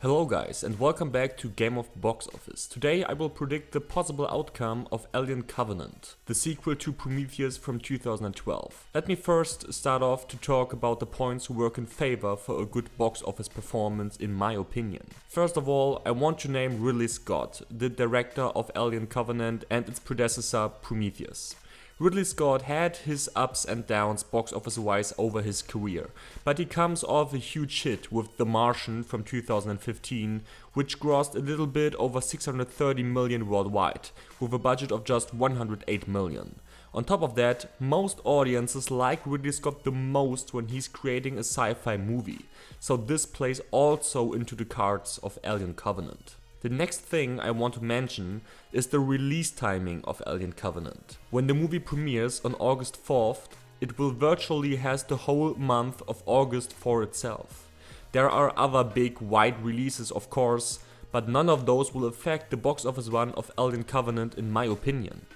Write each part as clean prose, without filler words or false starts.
Hello guys and welcome back to Game of Box Office. Today I will predict the possible outcome of Alien Covenant, the sequel to Prometheus from 2012. Let me first start off to talk about the points who work in favor for a good box office performance in my opinion. First of all, I want to name Ridley Scott, the director of Alien Covenant and its predecessor Prometheus. Ridley Scott had his ups and downs box office wise over his career, but he comes off a huge hit with The Martian from 2015, which grossed a little bit over 630 million worldwide, with a budget of just 108 million. On top of that, most audiences like Ridley Scott the most when he's creating a sci-fi movie, so this plays also into the cards of Alien Covenant. The next thing I want to mention is the release timing of Alien Covenant. When the movie premieres on August 4th, it will virtually has the whole month of August for itself. There are other big wide releases of course, but none of those will affect the box office run of Alien Covenant in my opinion.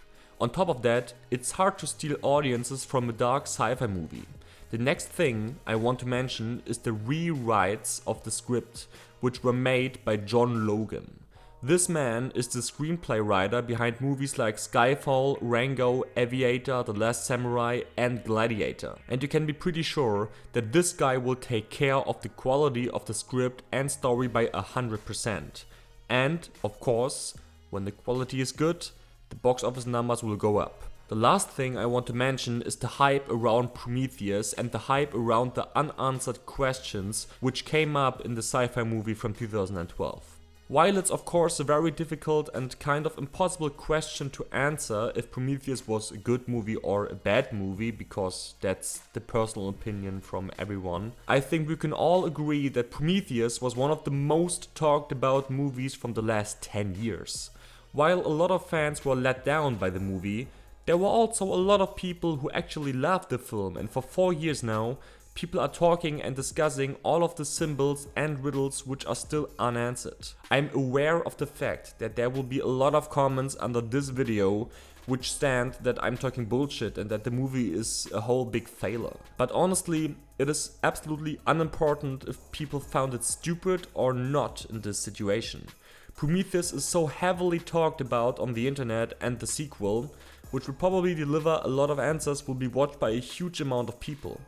On top of that, it's hard to steal audiences from a dark sci-fi movie. The next thing I want to mention is the rewrites of the script, which were made by John Logan. This man is the screenplay writer behind movies like Skyfall, Rango, Aviator, The Last Samurai and Gladiator. And you can be pretty sure that this guy will take care of the quality of the script and story by 100%. And, of course, when the quality is good, the box office numbers will go up. The last thing I want to mention is the hype around Prometheus and the hype around the unanswered questions which came up in the sci-fi movie from 2012. While it's of course a very difficult and kind of impossible question to answer if Prometheus was a good movie or a bad movie, because that's the personal opinion from everyone, I think we can all agree that Prometheus was one of the most talked about movies from the last 10 years. While a lot of fans were let down by the movie, there were also a lot of people who actually loved the film, and for 4 years now, people are talking and discussing all of the symbols and riddles which are still unanswered. I'm aware of the fact that there will be a lot of comments under this video which stand that I'm talking bullshit and that the movie is a whole big failure. But honestly, it is absolutely unimportant if people found it stupid or not in this situation. Prometheus is so heavily talked about on the internet, and the sequel, which will probably deliver a lot of answers, will be watched by a huge amount of people.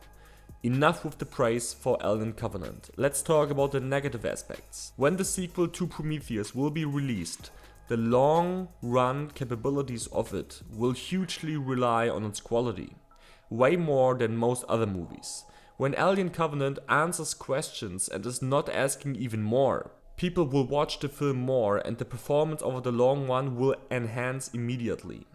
Enough with the praise for Alien Covenant. Let's talk about the negative aspects. When the sequel to Prometheus will be released, the long run capabilities of it will hugely rely on its quality. Way more than most other movies. When Alien Covenant answers questions and is not asking even more, people will watch the film more and the performance over the long run will enhance immediately.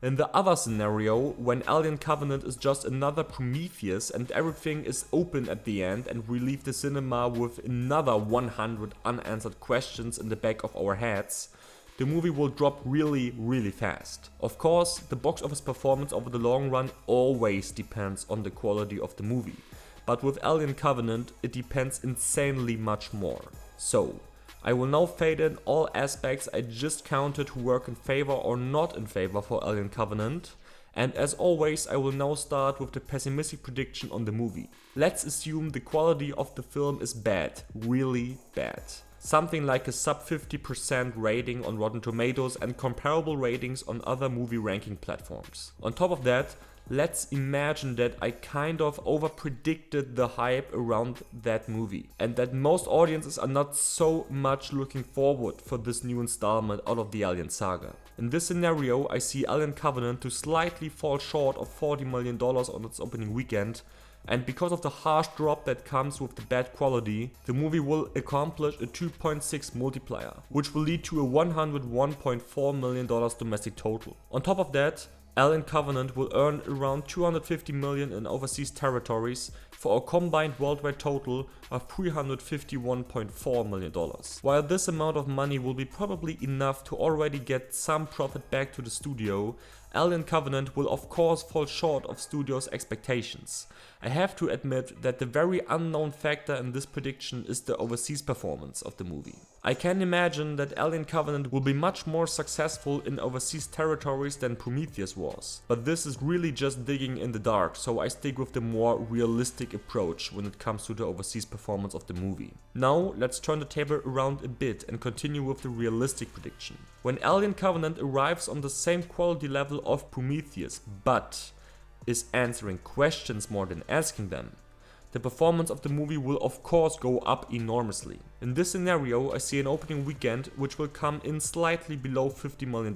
In the other scenario, when Alien Covenant is just another Prometheus and everything is open at the end and we leave the cinema with another 100 unanswered questions in the back of our heads, the movie will drop really fast. Of course, the box office performance over the long run always depends on the quality of the movie, but with Alien Covenant it depends insanely much more. So, I will now fade in all aspects I just counted who work in favor or not in favor for Alien Covenant, and as always I will now start with the pessimistic prediction on the movie. Let's assume the quality of the film is bad, really bad. Something like a sub 50% rating on Rotten Tomatoes and comparable ratings on other movie ranking platforms. On top of that, let's imagine that I kind of over-predicted the hype around that movie and that most audiences are not so much looking forward for this new installment out of the Alien saga. In this scenario, I see Alien Covenant to slightly fall short of $40 million on its opening weekend, and because of the harsh drop that comes with the bad quality, the movie will accomplish a 2.6 multiplier, which will lead to a $101.4 million domestic total. On top of that, Alien Covenant will earn around 250 million in overseas territories for a combined worldwide total of $351.4 million. While this amount of money will be probably enough to already get some profit back to the studio, Alien Covenant will of course fall short of studios' expectations. I have to admit that the very unknown factor in this prediction is the overseas performance of the movie. I can imagine that Alien Covenant will be much more successful in overseas territories than Prometheus was, but this is really just digging in the dark, so I stick with the more realistic approach when it comes to the overseas performance of the movie. Now let's turn the table around a bit and continue with the realistic prediction. When Alien Covenant arrives on the same quality level of Prometheus, but is answering questions more than asking them, the performance of the movie will of course go up enormously. In this scenario, I see an opening weekend which will come in slightly below $50 million,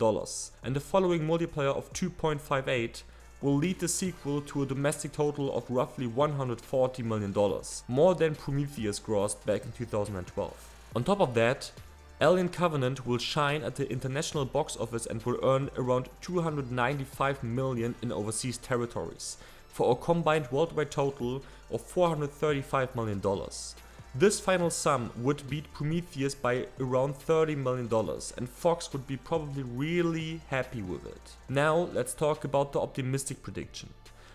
and the following multiplier of 2.58 will lead the sequel to a domestic total of roughly $140 million, more than Prometheus grossed back in 2012. On top of that, Alien Covenant will shine at the international box office and will earn around $295 million in overseas territories, for a combined worldwide total of $435 million. This final sum would beat Prometheus by around $30 million, and Fox would be probably really happy with it. Now let's talk about the optimistic prediction.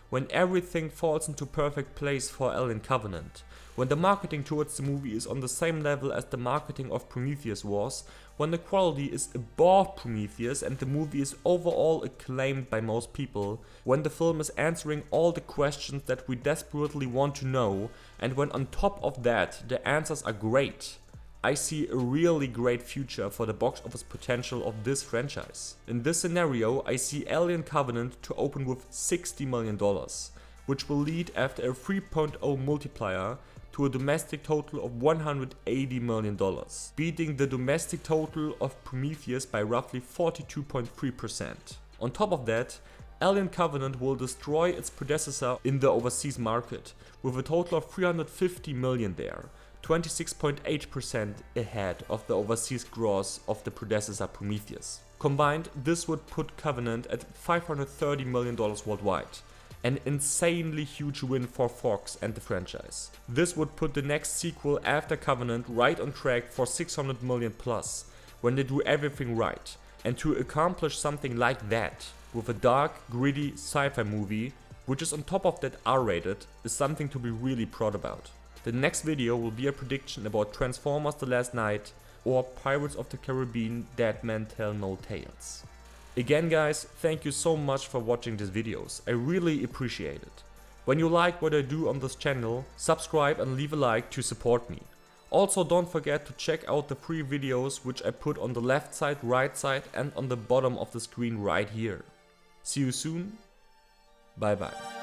When everything falls into perfect place for Alien Covenant, when the marketing towards the movie is on the same level as the marketing of Prometheus was, when the quality is above Prometheus and the movie is overall acclaimed by most people, when the film is answering all the questions that we desperately want to know, and when on top of that the answers are great, I see a really great future for the box office potential of this franchise. In this scenario, I see Alien Covenant to open with $60 million, which will lead after a 3.0 multiplier to a domestic total of $180 million, beating the domestic total of Prometheus by roughly 42.3%. On top of that, Alien Covenant will destroy its predecessor in the overseas market, with a total of $350 million there, 26.8% ahead of the overseas gross of the predecessor Prometheus. Combined, this would put Covenant at $530 million worldwide. An insanely huge win for Fox and the franchise. This would put the next sequel after Covenant right on track for $600 million plus, when they do everything right. And to accomplish something like that, with a dark, gritty sci-fi movie, which is on top of that R-rated, is something to be really proud about. The next video will be a prediction about Transformers The Last Night or Pirates of the Caribbean Dead Men Tell No Tales. Again guys, thank you so much for watching these videos, I really appreciate it. When you like what I do on this channel, subscribe and leave a like to support me. Also don't forget to check out the free videos which I put on the left side, right side and on the bottom of the screen right here. See you soon, bye bye.